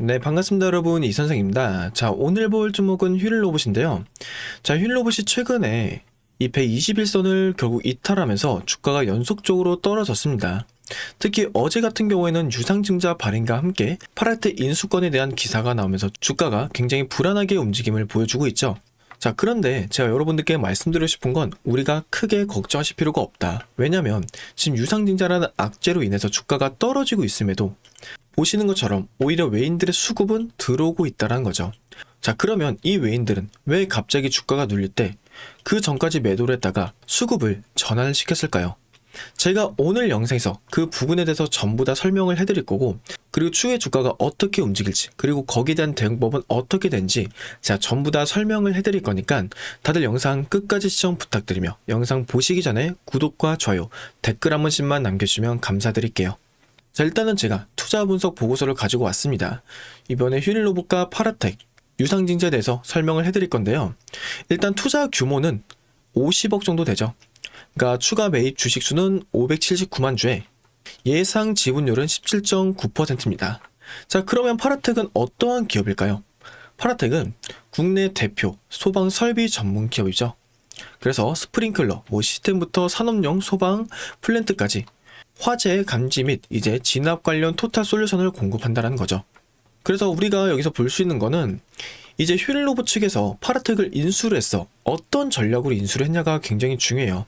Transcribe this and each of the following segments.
네, 반갑습니다, 여러분. 이 선생입니다. 자, 오늘 볼 종목은 휠 로봇인데요. 자, 휠 로봇이 최근에 이 121선을 결국 이탈하면서 주가가 연속적으로 떨어졌습니다. 특히 어제 같은 경우에는 유상증자 발행과 함께 파라테 인수권에 대한 기사가 나오면서 주가가 굉장히 불안하게 움직임을 보여주고 있죠. 자, 그런데 제가 여러분들께 말씀드리고 싶은 건 우리가 크게 걱정하실 필요가 없다. 왜냐면 지금 유상증자라는 악재로 인해서 주가가 떨어지고 있음에도 보시는 것처럼 오히려 외인들의 수급은 들어오고 있다는 거죠. 자, 그러면 이 외인들은 왜 갑자기 주가가 눌릴 때 그 전까지 매도를 했다가 수급을 전환을 시켰을까요? 제가 오늘 영상에서 그 부분에 대해서 전부 다 설명을 해드릴 거고, 그리고 추후에 주가가 어떻게 움직일지, 그리고 거기에 대한 대응법은 어떻게 되는지 제가 전부 다 설명을 해드릴 거니까 다들 영상 끝까지 시청 부탁드리며 영상 보시기 전에 구독과 좋아요, 댓글 한 번씩만 남겨주시면 감사드릴게요. 자, 일단은 제가 투자 분석 보고서를 가지고 왔습니다. 이번에 휠 로봇과 파라텍, 유상증자에 대해서 설명을 해드릴 건데요. 일단 투자 규모는 50억 정도 되죠. 그러니까 추가 매입 주식수는 579만 주에 예상 지분율은 17.9%입니다. 자, 그러면 파라텍은 어떠한 기업일까요? 파라텍은 국내 대표 소방 설비 전문 기업이죠. 그래서 스프링클러, 시스템부터 산업용 소방 플랜트까지 화재 감지 및 이제 진압 관련 토탈 솔루션을 공급한다는 거죠. 그래서 우리가 여기서 볼 수 있는 거는 이제 휠 로봇 측에서 파라텍을 인수를 했어. 어떤 전략으로 인수를 했냐가 굉장히 중요해요.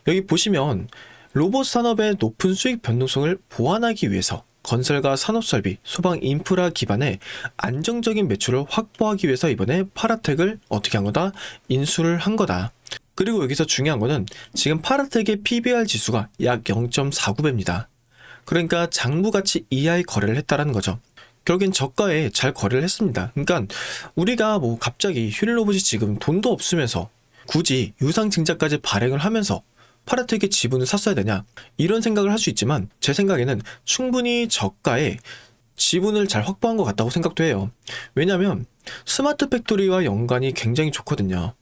여기 보시면 로봇 산업의 높은 수익 변동성을 보완하기 위해서 건설과 산업설비, 소방 인프라 기반의 안정적인 매출을 확보하기 위해서 이번에 파라텍을 어떻게 한 거다? 인수를 한 거다. 그리고 여기서 중요한 거는 지금 파라텍의 PBR 지수가 약 0.49배입니다. 그러니까 장부가치 이하의 거래를 했다라는 거죠. 결국엔 저가에 잘 거래를 했습니다. 그러니까 우리가 갑자기 휠 로봇이 지금 돈도 없으면서 굳이 유상증자까지 발행을 하면서 파라텍의 지분을 샀어야 되냐, 이런 생각을 할 수 있지만 제 생각에는 충분히 저가에 지분을 잘 확보한 것 같다고 생각도 해요. 왜냐면 스마트 팩토리와 연관이 굉장히 좋거든요.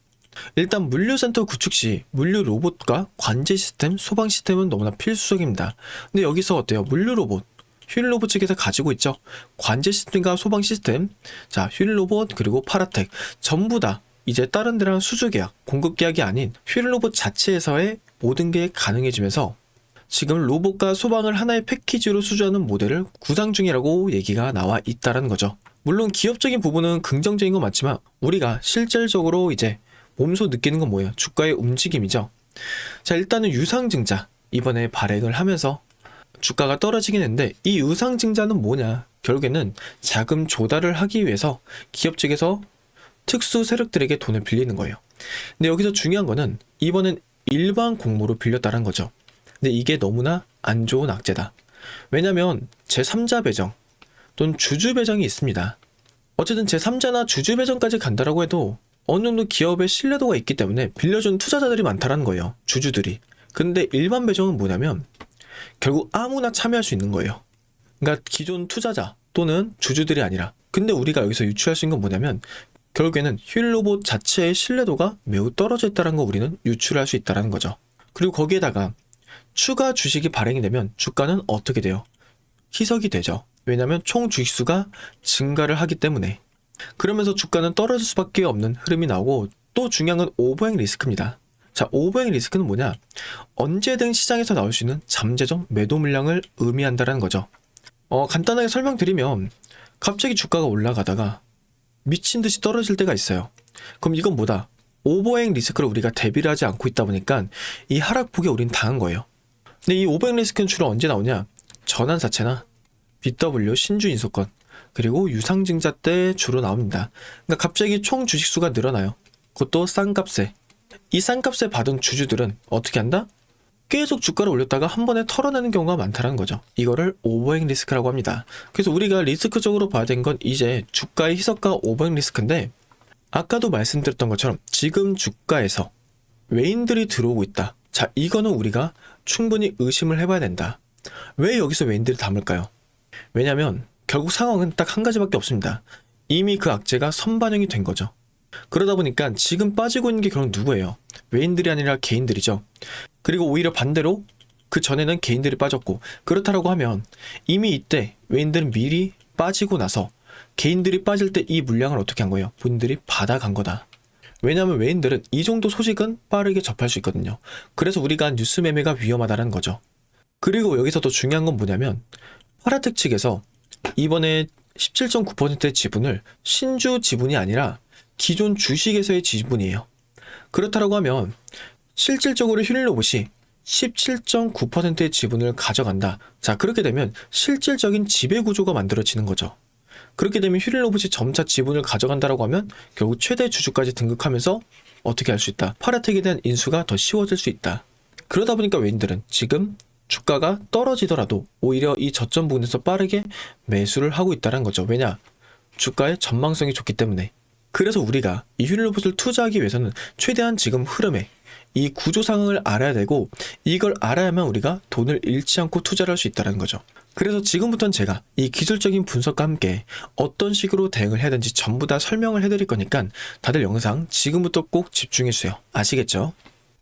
일단 물류센터 구축 시 물류 로봇과 관제 시스템, 소방 시스템은 너무나 필수적입니다. 근데 여기서 어때요? 물류 로봇, 휠 로봇 측에서 가지고 있죠. 관제 시스템과 소방 시스템, 자, 휠 로봇 그리고 파라텍 전부 다 이제 다른 데랑 수주 계약, 공급 계약이 아닌 휠 로봇 자체에서의 모든 게 가능해지면서 지금 로봇과 소방을 하나의 패키지로 수주하는 모델을 구상 중이라고 얘기가 나와 있다는 거죠. 물론 기업적인 부분은 긍정적인 건 맞지만 우리가 실질적으로 이제 몸소 느끼는 건 뭐예요? 주가의 움직임이죠. 자, 일단은 유상증자 이번에 발행을 하면서 주가가 떨어지긴 했는데 이 유상증자는 뭐냐? 결국에는 자금 조달을 하기 위해서 기업 측에서 특수 세력들에게 돈을 빌리는 거예요. 근데 여기서 중요한 거는 이번엔 일반 공모로 빌렸다는 거죠. 근데 이게 너무나 안 좋은 악재다. 왜냐면 제3자 배정 또는 주주 배정이 있습니다. 어쨌든 제3자나 주주 배정까지 간다라고 해도 어느 정도 기업의 신뢰도가 있기 때문에 빌려준 투자자들이 많다라는 거예요. 주주들이. 근데 일반 배정은 뭐냐면 결국 아무나 참여할 수 있는 거예요. 그러니까 기존 투자자 또는 주주들이 아니라. 근데 우리가 여기서 유추할 수 있는 건 뭐냐면 결국에는 휠 로봇 자체의 신뢰도가 매우 떨어져 있다는 거 우리는 유추할 수 있다는 거죠. 그리고 거기에다가 추가 주식이 발행이 되면 주가는 어떻게 돼요? 희석이 되죠. 왜냐하면 총 주식수가 증가를 하기 때문에. 그러면서 주가는 떨어질 수밖에 없는 흐름이 나오고, 또 중요한 건 오버행 리스크입니다. 자, 오버행 리스크는 뭐냐? 언제든 시장에서 나올 수 있는 잠재적 매도 물량을 의미한다는 거죠. 간단하게 설명드리면 갑자기 주가가 올라가다가 미친 듯이 떨어질 때가 있어요. 그럼 이건 뭐다? 오버행 리스크를 우리가 대비를 하지 않고 있다 보니까 이 하락폭에 우린 당한 거예요. 근데 이 오버행 리스크는 주로 언제 나오냐? 전환사채나 BW 신주 인수권 그리고 유상증자 때 주로 나옵니다. 그러니까 갑자기 총 주식수가 늘어나요. 그것도 싼 값에. 이 싼 값에 받은 주주들은 어떻게 한다? 계속 주가를 올렸다가 한 번에 털어내는 경우가 많다는 거죠. 이거를 오버행 리스크라고 합니다. 그래서 우리가 리스크적으로 봐야 되는 건 이제 주가의 희석과 오버행 리스크인데, 아까도 말씀드렸던 것처럼 지금 주가에서 외인들이 들어오고 있다. 자, 이거는 우리가 충분히 의심을 해봐야 된다. 왜 여기서 외인들이 담을까요? 왜냐면 결국 상황은 딱 한 가지밖에 없습니다. 이미 그 악재가 선반영이 된 거죠. 그러다 보니까 지금 빠지고 있는 게 그럼 누구예요? 외인들이 아니라 개인들이죠. 그리고 오히려 반대로 그 전에는 개인들이 빠졌고, 그렇다라고 하면 이미 이때 외인들은 미리 빠지고 나서 개인들이 빠질 때 이 물량을 어떻게 한 거예요? 본인들이 받아간 거다. 왜냐하면 외인들은 이 정도 소식은 빠르게 접할 수 있거든요. 그래서 우리가 뉴스 매매가 위험하다는 거죠. 그리고 여기서 더 중요한 건 뭐냐면 파라텍 측에서 이번에 17.9%의 지분을 신주 지분이 아니라 기존 주식에서의 지분이에요. 그렇다고 하면 실질적으로 힐로봇이 17.9%의 지분을 가져간다. 자, 그렇게 되면 실질적인 지배구조가 만들어지는 거죠. 그렇게 되면 힐로봇이 점차 지분을 가져간다라고 하면 결국 최대 주주까지 등극하면서 어떻게 할 수 있다? 파라텍에 대한 인수가 더 쉬워질 수 있다. 그러다 보니까 외인들은 지금 주가가 떨어지더라도 오히려 이 저점 부분에서 빠르게 매수를 하고 있다는 거죠. 왜냐? 주가의 전망성이 좋기 때문에. 그래서 우리가 이 힐로봇을 투자하기 위해서는 최대한 지금 흐름에 이 구조 상황을 알아야 되고 이걸 알아야만 우리가 돈을 잃지 않고 투자를 할 수 있다는 거죠. 그래서 지금부터는 제가 이 기술적인 분석과 함께 어떤 식으로 대응을 해야 되는지 전부 다 설명을 해드릴 거니까 다들 영상 지금부터 꼭 집중해주세요. 아시겠죠?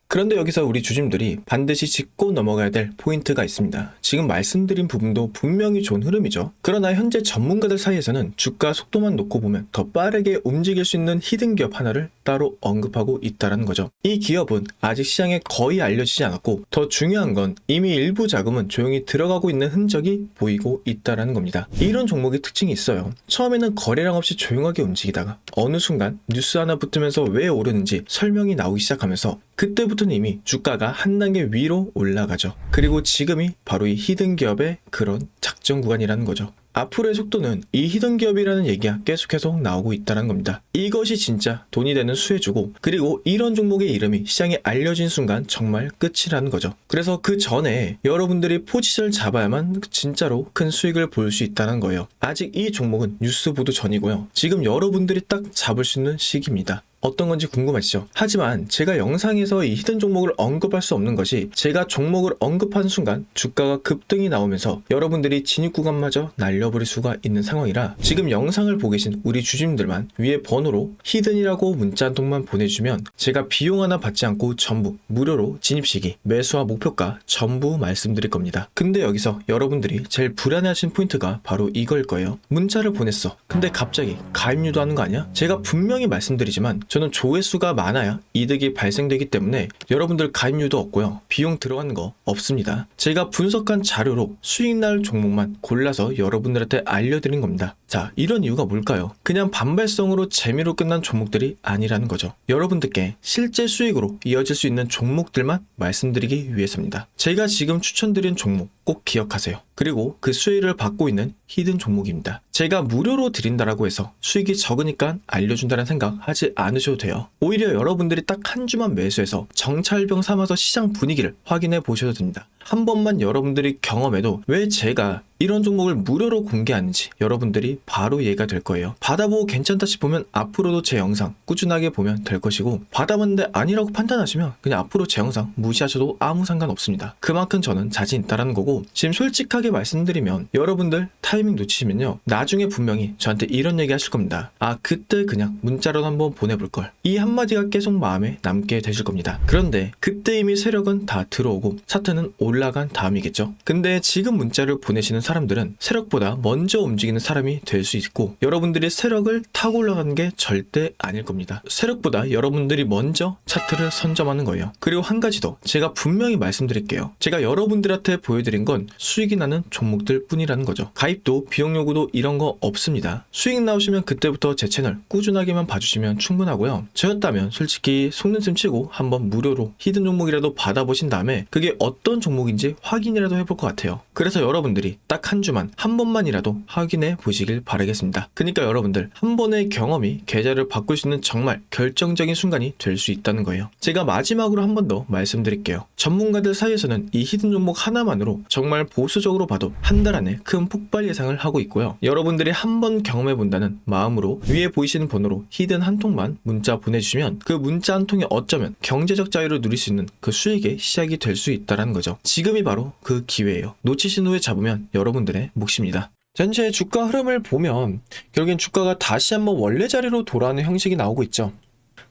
그런데 여기서 우리 주주님들이 반드시 짚고 넘어가야 될 포인트가 있습니다. 지금 말씀드린 부분도 분명히 좋은 흐름이죠. 그러나 현재 전문가들 사이에서는 주가 속도만 놓고 보면 더 빠르게 움직일 수 있는 히든 기업 하나를 따로 언급하고 있다는 거죠. 이 기업은 아직 시장에 거의 알려지지 않았고 더 중요한 건 이미 일부 자금은 조용히 들어가고 있는 흔적이 보이고 있다는 겁니다. 이런 종목의 특징이 있어요. 처음에는 거래량 없이 조용하게 움직이다가 어느 순간 뉴스 하나 붙으면서 왜 오르는지 설명이 나오기 시작하면서 그때부터는 이미 주가가 한 단계 위로 올라가죠. 그리고 지금이 바로 이 히든 기업의 그런 작전 구간이라는 거죠. 앞으로의 속도는 이 히든 기업이라는 얘기가 계속 나오고 있다는 겁니다. 이것이 진짜 돈이 되는 수혜주고 그리고 이런 종목의 이름이 시장에 알려진 순간 정말 끝이라는 거죠. 그래서 그 전에 여러분들이 포지션을 잡아야만 진짜로 큰 수익을 볼 수 있다는 거예요. 아직 이 종목은 뉴스 보도 전이고요. 지금 여러분들이 딱 잡을 수 있는 시기입니다. 어떤 건지 궁금하시죠? 하지만 제가 영상에서 이 히든 종목을 언급할 수 없는 것이 제가 종목을 언급한 순간 주가가 급등이 나오면서 여러분들이 진입 구간마저 날려버릴 수가 있는 상황이라 지금 영상을 보고 계신 우리 주주님들만 위에 번호로 히든이라고 문자 한 통만 보내주면 제가 비용 하나 받지 않고 전부 무료로 진입 시기, 매수와 목표가 전부 말씀드릴 겁니다. 근데 여기서 여러분들이 제일 불안해하신 포인트가 바로 이걸 거예요. 문자를 보냈어. 근데 갑자기 가입 유도하는 거 아니야? 제가 분명히 말씀드리지만 저는 조회수가 많아야 이득이 발생되기 때문에 여러분들 가입료도 없고요. 비용 들어가는 거 없습니다. 제가 분석한 자료로 수익 날 종목만 골라서 여러분들한테 알려드린 겁니다. 자, 이런 이유가 뭘까요? 그냥 반발성으로 재미로 끝난 종목들이 아니라는 거죠. 여러분들께 실제 수익으로 이어질 수 있는 종목들만 말씀드리기 위해서입니다. 제가 지금 추천드린 종목 꼭 기억하세요. 그리고 그 수혜를 받고 있는 히든 종목입니다. 제가 무료로 드린다라고 해서 수익이 적으니까 알려준다는 생각 하지 않으셔도 돼요. 오히려 여러분들이 딱 한 주만 매수해서 정찰병 삼아서 시장 분위기를 확인해 보셔도 됩니다. 한 번만 여러분들이 경험해도 왜 제가 이런 종목을 무료로 공개하는지 여러분들이 바로 이해가 될 거예요. 받아보고 괜찮다 싶으면 앞으로도 제 영상 꾸준하게 보면 될 것이고 받아봤는데 아니라고 판단하시면 그냥 앞으로 제 영상 무시하셔도 아무 상관없습니다. 그만큼 저는 자신 있다라는 거고 지금 솔직하게 말씀드리면 여러분들 타이밍 놓치시면요 나중에 분명히 저한테 이런 얘기 하실 겁니다. 아 그때 그냥 문자로 한번 보내볼걸. 이 한마디가 계속 마음에 남게 되실 겁니다. 그런데 그때 이미 세력은 다 들어오고 차트는 올라간 다음이겠죠. 근데 지금 문자를 보내시는 사람들은 세력보다 먼저 움직이는 사람이 될 수 있고 여러분들이 세력을 타고 올라가는 게 절대 아닐 겁니다. 세력보다 여러분들이 먼저 차트를 선점하는 거예요. 그리고 한 가지 더 제가 분명히 말씀드릴게요. 제가 여러분들한테 보여드린 건 수익이 나는 종목들 뿐이라는 거죠. 가입도 비용 요구도 이런 거 없습니다. 수익 나오시면 그때부터 제 채널 꾸준하게만 봐주시면 충분하고요. 저였다면 솔직히 속는셈 치고 한번 무료로 히든 종목이라도 받아보신 다음에 그게 어떤 종목인지 확인이라도 해볼 것 같아요. 그래서 여러분들이 딱 한 주만 한 번만이라도 확인해 보시길 바라겠습니다. 그러니까 여러분들 한 번의 경험이 계좌를 바꿀 수 있는 정말 결정적인 순간이 될 수 있다는 거예요. 제가 마지막으로 한 번 더 말씀드릴게요. 전문가들 사이에서는 이 히든 종목 하나만으로 정말 보수적으로 봐도 한 달 안에 큰 폭발 예상을 하고 있고요. 여러분들이 한 번 경험해 본다는 마음으로 위에 보이시는 번호로 히든 한 통만 문자 보내주시면 그 문자 한 통이 어쩌면 경제적 자유를 누릴 수 있는 그 수익의 시작이 될 수 있다는 거죠. 지금이 바로 그 기회예요. 놓치신 후에 잡으면 여러분들의 몫입니다. 전체 주가 흐름을 보면 결국엔 주가가 다시 한번 원래 자리로 돌아오는 형식이 나오고 있죠.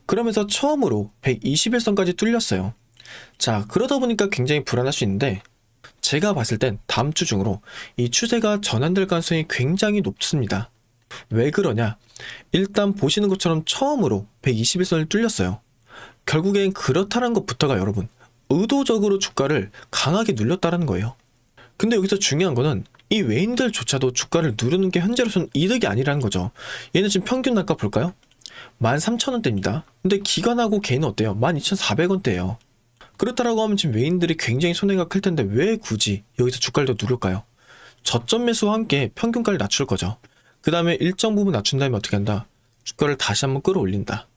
그러면서 처음으로 121선까지 뚫렸어요. 자, 그러다 보니까 굉장히 불안할 수 있는데 제가 봤을 땐 다음 주 중으로 이 추세가 전환될 가능성이 굉장히 높습니다. 왜 그러냐? 일단 보시는 것처럼 처음으로 121선을 뚫렸어요. 결국엔 그렇다는 것부터가 여러분, 의도적으로 주가를 강하게 눌렸다는 거예요. 근데 여기서 중요한 거는 이 외인들조차도 주가를 누르는 게 현재로서는 이득이 아니라는 거죠. 얘는 지금 평균 단가 볼까요? 13,000원대입니다. 근데 기관하고 개인은 어때요? 12,400원대예요. 그렇다라고 하면 지금 외인들이 굉장히 손해가 클 텐데 왜 굳이 여기서 주가를 더 누를까요? 저점 매수와 함께 평균가를 낮출 거죠. 그 다음에 일정 부분 낮춘 다음에 어떻게 한다? 주가를 다시 한번 끌어올린다.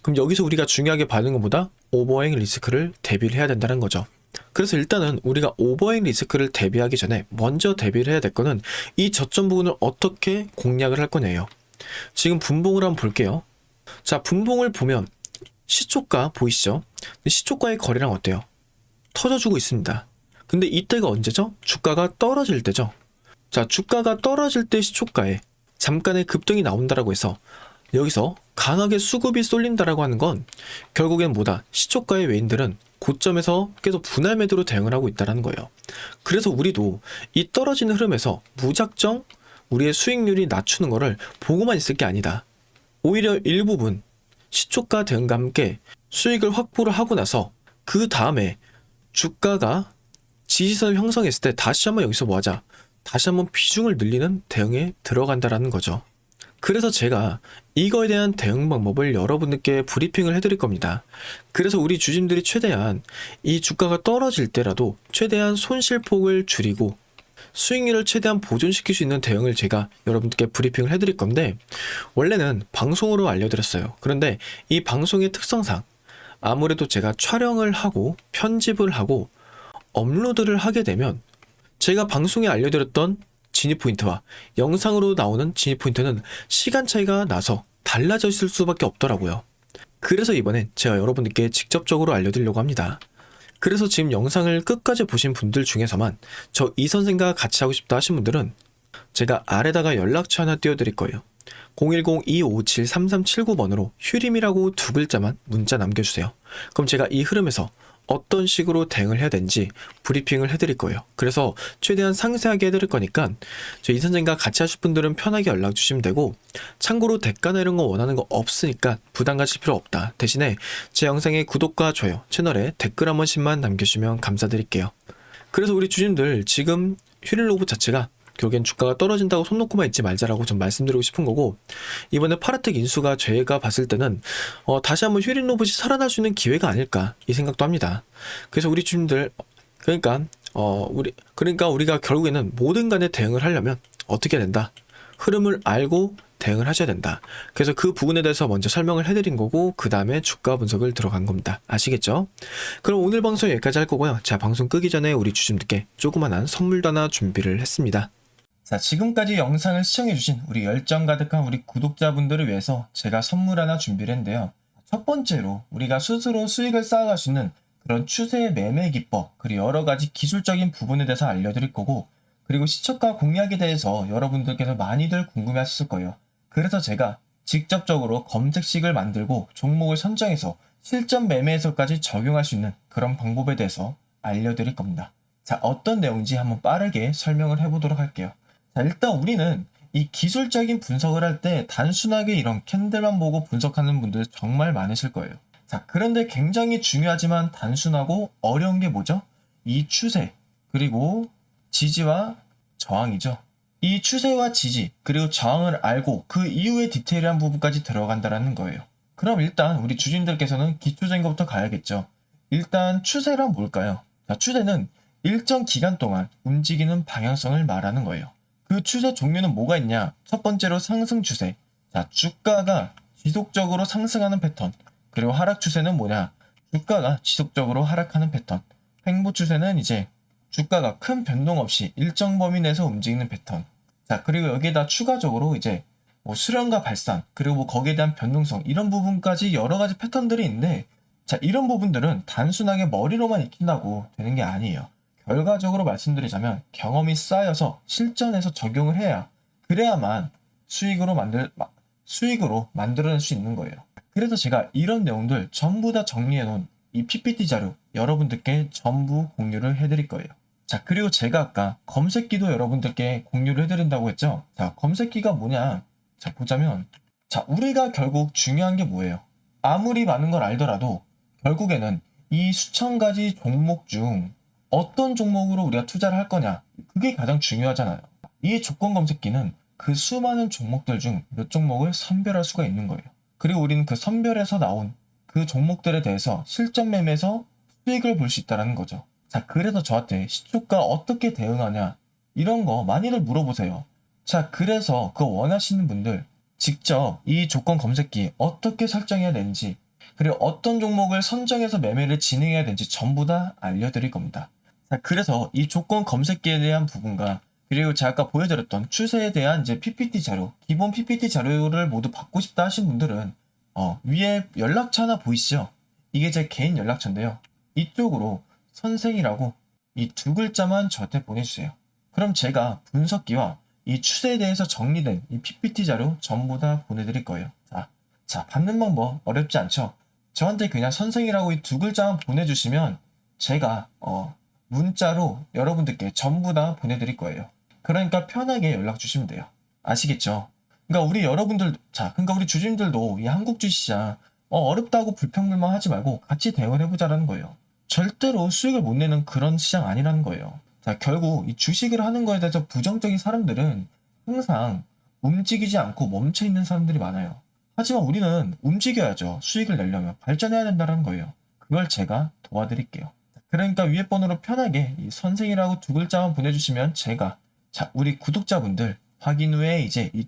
그럼 여기서 우리가 중요하게 봐야 하는 것보다 오버행 리스크를 대비를 해야 된다는 거죠. 그래서 일단은 우리가 오버행 리스크를 대비하기 전에 먼저 대비를 해야 될 거는 이 저점 부분을 어떻게 공략을 할 거냐예요. 지금 분봉을 한번 볼게요. 자, 분봉을 보면 시초가 보이시죠? 시초가의 거래량 어때요? 터져주고 있습니다. 근데 이때가 언제죠? 주가가 떨어질 때죠. 자, 주가가 떨어질 때 시초가에 잠깐의 급등이 나온다라고 해서 여기서 강하게 수급이 쏠린다라고 하는 건 결국엔 뭐다? 시초가의 외인들은 고점에서 계속 분할 매도로 대응을 하고 있다는 거예요. 그래서 우리도 이 떨어지는 흐름에서 무작정 우리의 수익률이 낮추는 거를 보고만 있을 게 아니다. 오히려 일부분 시초가 대응과 함께 수익을 확보를 하고 나서 그 다음에 주가가 지지선을 형성했을 때 다시 한번 여기서 뭐 하자? 다시 한번 비중을 늘리는 대응에 들어간다라는 거죠. 그래서 제가 이거에 대한 대응 방법을 여러분들께 브리핑을 해드릴 겁니다. 그래서 우리 주주님들이 최대한 이 주가가 떨어질 때라도 최대한 손실폭을 줄이고 수익률을 최대한 보존시킬 수 있는 대응을 제가 여러분들께 브리핑을 해드릴 건데, 원래는 방송으로 알려드렸어요. 그런데 이 방송의 특성상 아무래도 제가 촬영을 하고 편집을 하고 업로드를 하게 되면 제가 방송에 알려드렸던 진입 포인트와 영상으로 나오는 진입 포인트는 시간 차이가 나서 달라져 있을 수밖에 없더라고요. 그래서 이번엔 제가 여러분들께 직접적으로 알려드리려고 합니다. 그래서 지금 영상을 끝까지 보신 분들 중에서만 저 이 선생과 같이 하고 싶다 하신 분들은 제가 아래다가 연락처 하나 띄워드릴 거예요. 010-257-3379번으로 휴림이라고 두 글자만 문자 남겨주세요. 그럼 제가 이 흐름에서 어떤 식으로 대응을 해야 되는지 브리핑을 해드릴 거예요. 그래서 최대한 상세하게 해드릴 거니까 저 이 선생과 같이 하실 분들은 편하게 연락 주시면 되고, 참고로 대가나 이런 거 원하는 거 없으니까 부담 가질 필요 없다. 대신에 제 영상에 구독과 좋아요, 채널에 댓글 한 번씩만 남겨주시면 감사드릴게요. 그래서 우리 주주님들 지금 휴릴 로봇 자체가 결국엔 주가가 떨어진다고 손 놓고만 있지 말자라고 좀 말씀드리고 싶은 거고, 이번에 파라텍 인수가 제가 봤을 때는 다시 한번 휴린 로봇이 살아날 수 있는 기회가 아닐까 이 생각도 합니다. 그래서 우리 주님들 그러니까 우리가 결국에는 모든 간에 대응을 하려면 어떻게 해야 된다? 흐름을 알고 대응을 하셔야 된다. 그래서 그 부분에 대해서 먼저 설명을 해드린 거고, 그 다음에 주가 분석을 들어간 겁니다. 아시겠죠? 그럼 오늘 방송 여기까지 할 거고요. 자, 방송 끄기 전에 우리 주주님들께 조그만한 선물도 하나 준비를 했습니다. 자, 지금까지 영상을 시청해주신 우리 열정 가득한 우리 구독자분들을 위해서 제가 선물 하나 준비를 했는데요. 첫 번째로 우리가 스스로 수익을 쌓아갈 수 있는 그런 추세의 매매 기법, 그리고 여러 가지 기술적인 부분에 대해서 알려드릴 거고, 그리고 시초가 공략에 대해서 여러분들께서 많이들 궁금해하셨을 거예요. 그래서 제가 직접적으로 검색식을 만들고 종목을 선정해서 실전 매매에서까지 적용할 수 있는 그런 방법에 대해서 알려드릴 겁니다. 자, 어떤 내용인지 한번 빠르게 설명을 해보도록 할게요. 자, 일단 우리는 이 기술적인 분석을 할 때 단순하게 이런 캔들만 보고 분석하는 분들 정말 많으실 거예요. 자, 그런데 굉장히 중요하지만 단순하고 어려운 게 뭐죠? 이 추세, 그리고 지지와 저항이죠. 이 추세와 지지, 그리고 저항을 알고 그 이후에 디테일한 부분까지 들어간다는 거예요. 그럼 일단 우리 주주님들께서는 기초적인 것부터 가야겠죠. 일단 추세란 뭘까요? 자, 추세는 일정 기간 동안 움직이는 방향성을 말하는 거예요. 그 추세 종류는 뭐가 있냐? 첫 번째로 상승 추세. 자, 주가가 지속적으로 상승하는 패턴. 그리고 하락 추세는 뭐냐? 주가가 지속적으로 하락하는 패턴. 횡보 추세는 이제 주가가 큰 변동 없이 일정 범위 내에서 움직이는 패턴. 자, 그리고 여기에다 추가적으로 이제 뭐 수렴과 발산, 그리고 뭐 거기에 대한 변동성, 이런 부분까지 여러 가지 패턴들이 있는데, 자, 이런 부분들은 단순하게 머리로만 익힌다고 되는 게 아니에요. 결과적으로 말씀드리자면 경험이 쌓여서 실전에서 적용을 해야, 그래야만 수익으로 만들어낼 수 있는 거예요. 그래서 제가 이런 내용들 전부 다 정리해 놓은 이 PPT 자료 여러분들께 전부 공유를 해드릴 거예요. 자, 그리고 제가 아까 검색기도 여러분들께 공유를 해드린다고 했죠. 자, 검색기가 뭐냐? 자, 보자면, 자, 우리가 결국 중요한 게 뭐예요? 아무리 많은 걸 알더라도 결국에는 이 수천 가지 종목 중 어떤 종목으로 우리가 투자를 할 거냐, 그게 가장 중요하잖아요. 이 조건 검색기는 그 수많은 종목들 중 몇 종목을 선별할 수가 있는 거예요. 그리고 우리는 그 선별해서 나온 그 종목들에 대해서 실전 매매에서 수익을 볼 수 있다는 거죠. 자, 그래서 저한테 시초가 어떻게 대응하냐, 이런 거 많이들 물어보세요. 자, 그래서 그거 원하시는 분들 직접 이 조건 검색기 어떻게 설정해야 되는지, 그리고 어떤 종목을 선정해서 매매를 진행해야 되는지 전부 다 알려드릴 겁니다. 자, 그래서 이 조건 검색기에 대한 부분과, 그리고 제가 아까 보여드렸던 추세에 대한 이제 PPT 자료, 기본 PPT 자료를 모두 받고 싶다 하신 분들은 위에 연락처 하나 보이시죠? 이게 제 개인 연락처인데요. 이쪽으로 선생이라고 이 두 글자만 저한테 보내주세요. 그럼 제가 분석기와 이 추세에 대해서 정리된 이 PPT 자료 전부 다 보내드릴 거예요. 자, 받는 방법 어렵지 않죠? 저한테 그냥 선생이라고 이 두 글자만 보내주시면 제가 문자로 여러분들께 전부 다 보내드릴 거예요. 그러니까 편하게 연락 주시면 돼요. 아시겠죠? 그러니까 우리 여러분들, 그러니까 우리 주주님들도 이 한국 주식시장 어렵다고 불평불만 하지 말고 같이 대응을 해보자라는 거예요. 절대로 수익을 못 내는 그런 시장 아니라는 거예요. 자, 결국 이 주식을 하는 거에 대해서 부정적인 사람들은 항상 움직이지 않고 멈춰 있는 사람들이 많아요. 하지만 우리는 움직여야죠. 수익을 내려면 발전해야 된다는 거예요. 그걸 제가 도와드릴게요. 그러니까 위에 번호로 편하게 이 선생이라고 두 글자만 보내주시면 제가, 우리 구독자분들 확인 후에 이제 이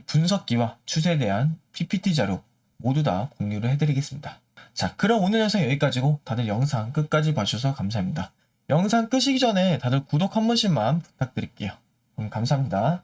분석기와 추세에 대한 PPT 자료 모두 다 공유를 해드리겠습니다. 자, 그럼 오늘 영상 여기까지고 다들 영상 끝까지 봐주셔서 감사합니다. 영상 끄시기 전에 다들 구독 한 번씩만 부탁드릴게요. 그럼 감사합니다.